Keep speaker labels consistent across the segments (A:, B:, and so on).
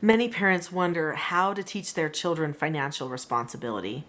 A: Many parents wonder how to teach their children financial responsibility.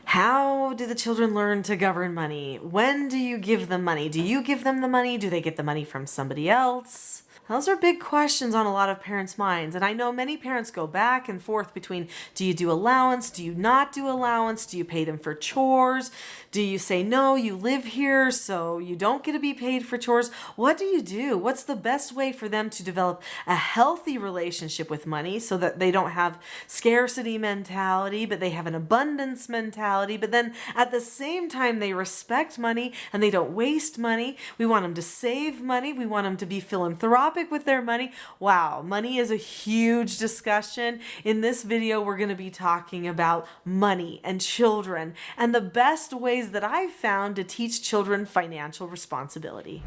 A: How do the children learn to govern money? When do you give them money? Do you give them the money? Do they get the money from somebody else? Those are big questions on a lot of parents' minds. And I know many parents go back and forth between, do you do allowance? Do you not do allowance? Do you pay them for chores? Do you say, no, you live here, so you don't get to be paid for chores? What do you do? What's the best way for them to develop a healthy relationship with money so that they don't have scarcity mentality, but they have an abundance mentality, but then at the same time they respect money and they don't waste money? We want them to save money. We want them to be philanthropic with their money. Wow, money is a huge discussion. In this video, we're going to be talking about money and children and the best ways that I've found to teach children financial responsibility.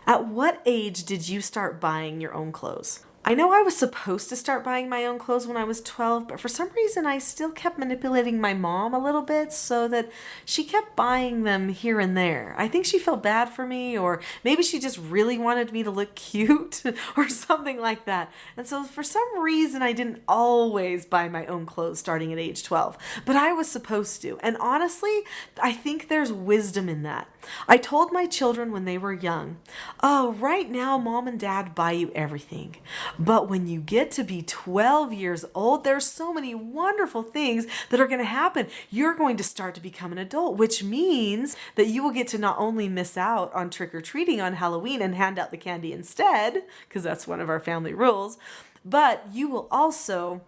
A: At what age did you start buying your own clothes? I know I was supposed to start buying my own clothes when I was 12, but for some reason I still kept manipulating my mom a little bit so that she kept buying them here and there. I think she felt bad for me, or maybe she just really wanted me to look cute or something like that. And so for some reason I didn't always buy my own clothes starting at age 12, but I was supposed to. And honestly, I think there's wisdom in that. I told my children when they were young, oh, right now mom and dad buy you everything. But when you get to be 12 years old, there's so many wonderful things that are going to happen. You're going to start to become an adult, which means that you will get to not only miss out on trick-or-treating on Halloween and hand out the candy instead, because that's one of our family rules, but you will also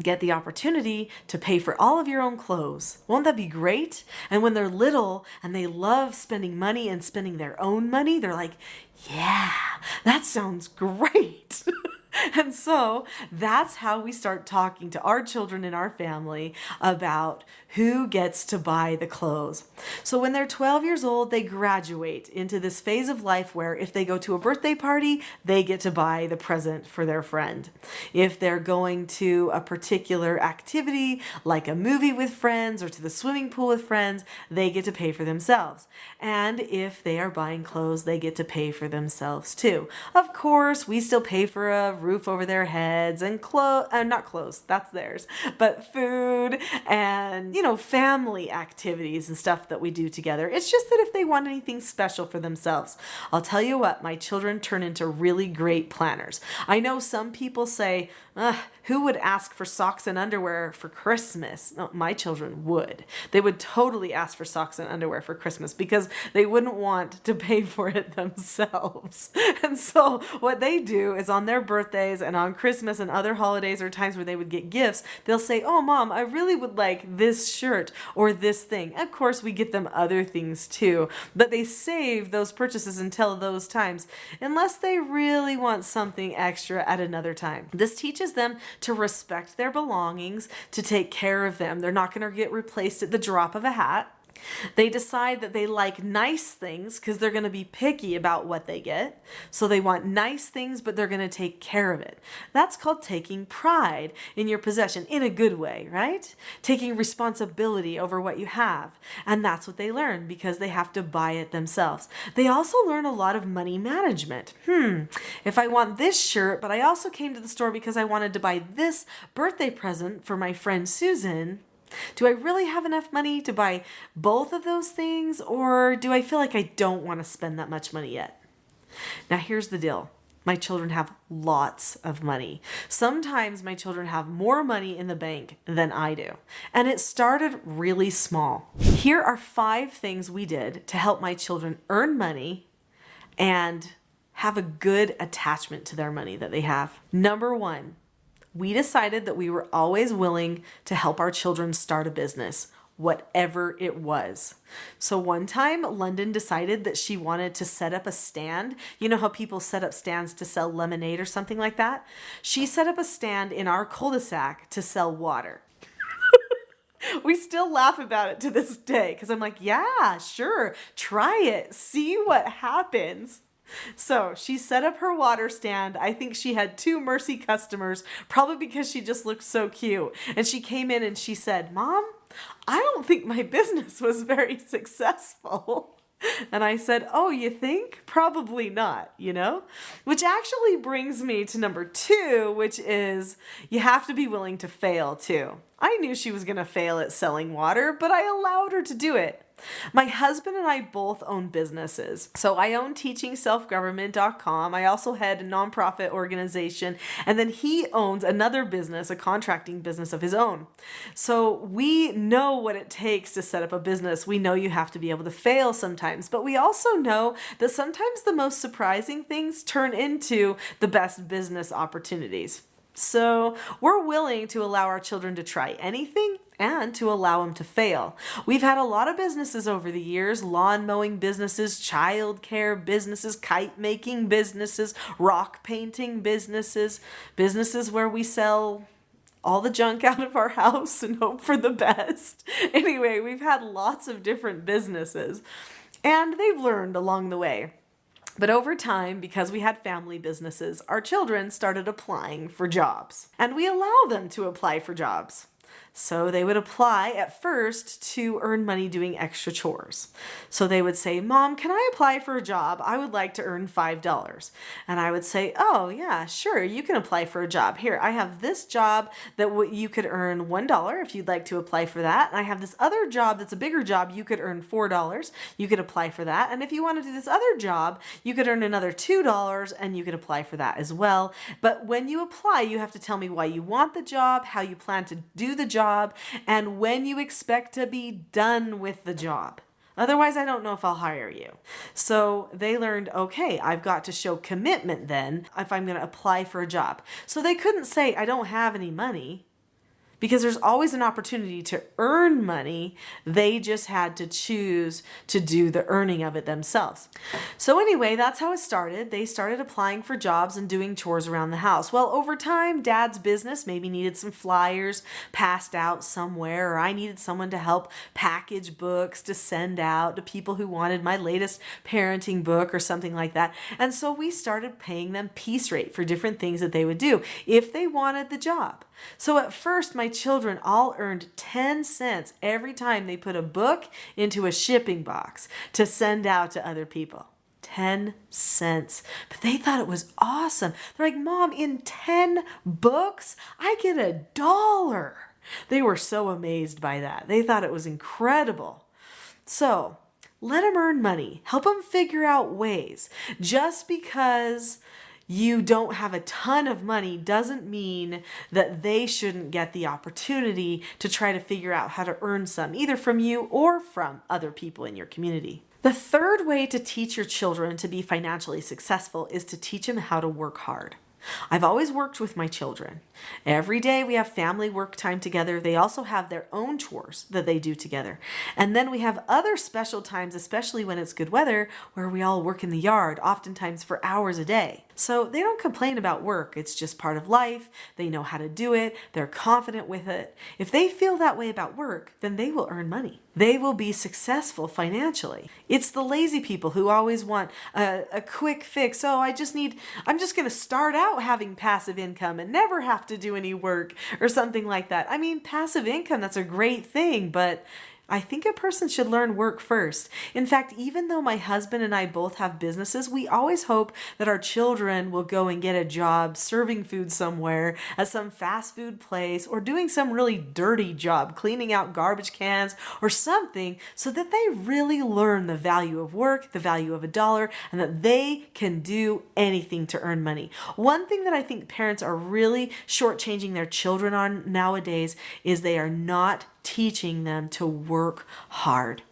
A: get the opportunity to pay for all of your own clothes. Won't that be great? And when they're little and they love spending money and spending their own money, they're like, yeah, that sounds great. And so that's how we start talking to our children in our family about who gets to buy the clothes. So when they're 12 years old, they graduate into this phase of life where if they go to a birthday party, they get to buy the present for their friend. If they're going to a particular activity, like a movie with friends or to the swimming pool with friends, they get to pay for themselves. And if they are buying clothes, they get to pay for themselves too. Of course, we still pay for a roof over their heads and not clothes, that's theirs, but food and, family activities and stuff that we do together. It's just that if they want anything special for themselves, I'll tell you what, my children turn into really great planners. I know some people say, who would ask for socks and underwear for Christmas? No, my children would. They would totally ask for socks and underwear for Christmas because they wouldn't want to pay for it themselves. And so what they do is on their birthdays and on Christmas and other holidays or times where they would get gifts, they'll say, oh, Mom, I really would like this shirt or this thing. Of course, we get them other things too, but they save those purchases until those times, unless they really want something extra at another time. This teaches them to respect their belongings, to take care of them. They're not going to get replaced at the drop of a hat. They decide that they like nice things because they're going to be picky about what they get. So they want nice things, but they're going to take care of it. That's called taking pride in your possession in a good way, right? Taking responsibility over what you have. And that's what they learn because they have to buy it themselves. They also learn a lot of money management. If I want this shirt, but I also came to the store because I wanted to buy this birthday present for my friend Susan, do I really have enough money to buy both of those things, or do I feel like I don't want to spend that much money yet? Now, here's the deal. My children have lots of money. Sometimes my children have more money in the bank than I do. And it started really small. Here are 5 things we did to help my children earn money and have a good attachment to their money that they have. Number 1. We decided that we were always willing to help our children start a business, whatever it was. So one time, London decided that she wanted to set up a stand. You know how people set up stands to sell lemonade or something like that? She set up a stand in our cul-de-sac to sell water. We still laugh about it to this day because I'm like, yeah, sure, try it, see what happens. So she set up her water stand. I think she had 2 Mercy customers, probably because she just looked so cute. And she came in and she said, Mom, I don't think my business was very successful. And I said, oh, you think? Probably not, Which actually brings me to number 2, which is you have to be willing to fail too. I knew she was going to fail at selling water, but I allowed her to do it. My husband and I both own businesses. So I own teachingselfgovernment.com. I also head a nonprofit organization. And then he owns another business, a contracting business of his own. So we know what it takes to set up a business. We know you have to be able to fail sometimes. But we also know that sometimes the most surprising things turn into the best business opportunities. So we're willing to allow our children to try anything and to allow them to fail. We've had a lot of businesses over the years, lawn mowing businesses, childcare businesses, kite making businesses, rock painting businesses, businesses where we sell all the junk out of our house and hope for the best. Anyway, we've had lots of different businesses and they've learned along the way. But over time, because we had family businesses, our children started applying for jobs. And we allow them to apply for jobs. So they would apply at first to earn money doing extra chores. So they would say, Mom, can I apply for a job? I would like to earn $5. And I would say, oh yeah, sure, you can apply for a job. Here, I have this job that you could earn $1 if you'd like to apply for that. And I have this other job that's a bigger job. You could earn $4. You could apply for that. And if you want to do this other job, you could earn another $2 and you could apply for that as well. But when you apply, you have to tell me why you want the job, how you plan to do the job, and when you expect to be done with the job. Otherwise, I don't know if I'll hire you. So they learned, okay, I've got to show commitment then if I'm going to apply for a job. So they couldn't say, I don't have any money, because there's always an opportunity to earn money. They just had to choose to do the earning of it themselves. So anyway, that's how it started. They started applying for jobs and doing chores around the house. Well, over time, Dad's business maybe needed some flyers passed out somewhere, or I needed someone to help package books to send out to people who wanted my latest parenting book or something like that. And so we started paying them piece rate for different things that they would do if they wanted the job. So at first, my children all earned 10 cents every time they put a book into a shipping box to send out to other people. 10 cents. But they thought it was awesome. They're like, Mom, in 10 books, I get $1. They were so amazed by that. They thought it was incredible. So let them earn money. Help them figure out ways. Just because you don't have a ton of money doesn't mean that they shouldn't get the opportunity to try to figure out how to earn some, either from you or from other people in your community. The third way to teach your children to be financially successful is to teach them how to work hard. I've always worked with my children. Every day we have family work time together. They also have their own chores that they do together. And then we have other special times, especially when it's good weather, where we all work in the yard, oftentimes for hours a day. So they don't complain about work. It's just part of life. They know how to do it. They're confident with it. If they feel that way about work, then they will earn money. They will be successful financially. It's the lazy people who always want a quick fix. Oh, I'm just going to start out having passive income and never have to do any work or something like that. I mean, passive income, that's a great thing, but I think a person should learn work first. In fact, even though my husband and I both have businesses, we always hope that our children will go and get a job serving food somewhere at some fast food place or doing some really dirty job, cleaning out garbage cans or something, so that they really learn the value of work, the value of $1, and that they can do anything to earn money. One thing that I think parents are really shortchanging their children on nowadays is they are not teaching them to work hard.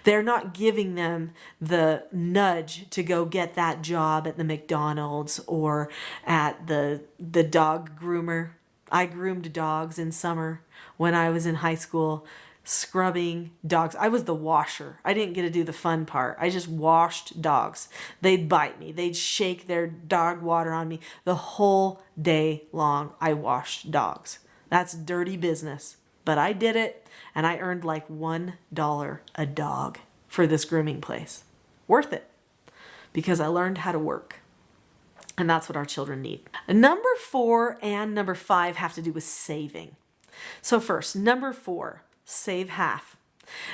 A: They're not giving them the nudge to go get that job at the McDonald's or at the dog groomer. I groomed dogs in summer when I was in high school, scrubbing dogs. I was the washer. I didn't get to do the fun part. I just washed dogs. They'd bite me. They'd shake their dog water on me. The whole day long, I washed dogs. That's dirty business. But I did it, and I earned like $1 a dog for this grooming place. Worth it, because I learned how to work. And that's what our children need. Number 4 and number 5 have to do with saving. So first, number 4, save half.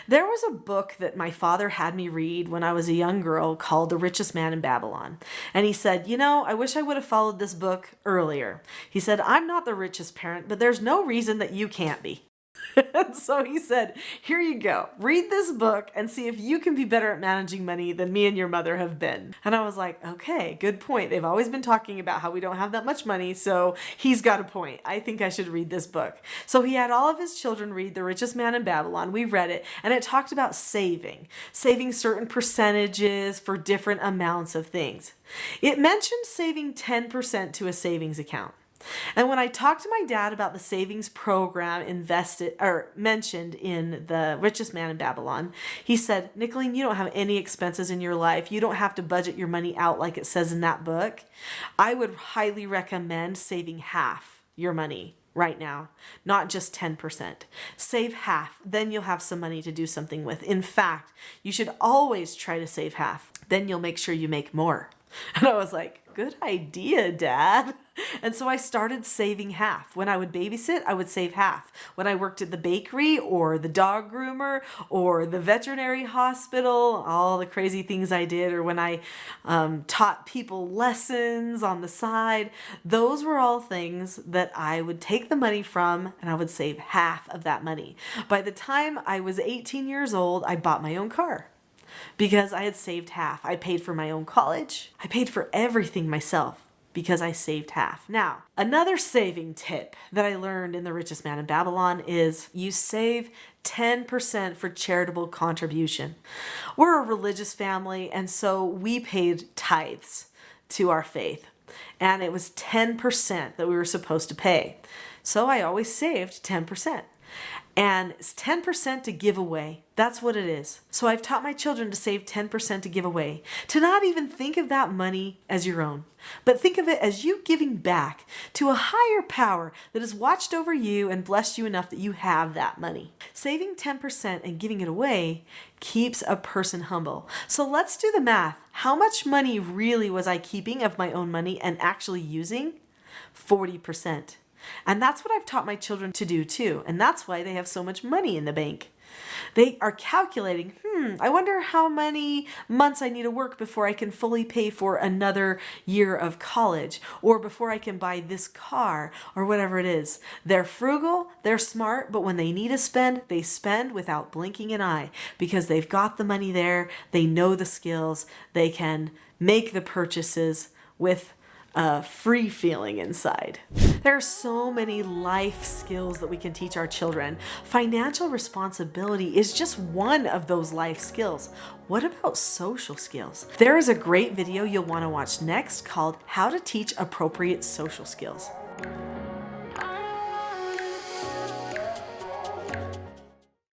A: There was a book that my father had me read when I was a young girl called The Richest Man in Babylon. And he said, I wish I would have followed this book earlier. He said, I'm not the richest parent, but there's no reason that you can't be. And so he said, here you go, read this book and see if you can be better at managing money than me and your mother have been. And I was like, okay, good point. They've always been talking about how we don't have that much money, so he's got a point. I think I should read this book. So he had all of his children read The Richest Man in Babylon. We read it, and it talked about saving certain percentages for different amounts of things. It mentioned saving 10% to a savings account. And when I talked to my dad about the savings program mentioned in The Richest Man in Babylon, he said, Nicholeen, you don't have any expenses in your life. You don't have to budget your money out like it says in that book. I would highly recommend saving half your money right now, not just 10%. Save half, then you'll have some money to do something with. In fact, you should always try to save half. Then you'll make sure you make more. And I was like, good idea, Dad. And so I started saving half. When I would babysit, I would save half. When I worked at the bakery or the dog groomer or the veterinary hospital, all the crazy things I did, or when I taught people lessons on the side, those were all things that I would take the money from, and I would save half of that money. By the time I was 18 years old, I bought my own car, because I had saved half. I paid for my own college. I paid for everything myself because I saved half. Now, another saving tip that I learned in The Richest Man in Babylon is you save 10% for charitable contribution. We're a religious family, and so we paid tithes to our faith. And it was 10% that we were supposed to pay. So I always saved 10%. And it's 10% to give away. That's what it is. So I've taught my children to save 10% to give away, to not even think of that money as your own, but think of it as you giving back to a higher power that has watched over you and blessed you enough that you have that money. Saving 10% and giving it away keeps a person humble. So let's do the math. How much money really was I keeping of my own money and actually using? 40%. And that's what I've taught my children to do too. And that's why they have so much money in the bank. They are calculating, I wonder how many months I need to work before I can fully pay for another year of college, or before I can buy this car, or whatever it is. They're frugal, they're smart, but when they need to spend, they spend without blinking an eye, because they've got the money there, they know the skills, they can make the purchases with a free feeling inside. There are so many life skills that we can teach our children. Financial responsibility is just one of those life skills. What about social skills? There is a great video you'll want to watch next called How to Teach Appropriate Social Skills.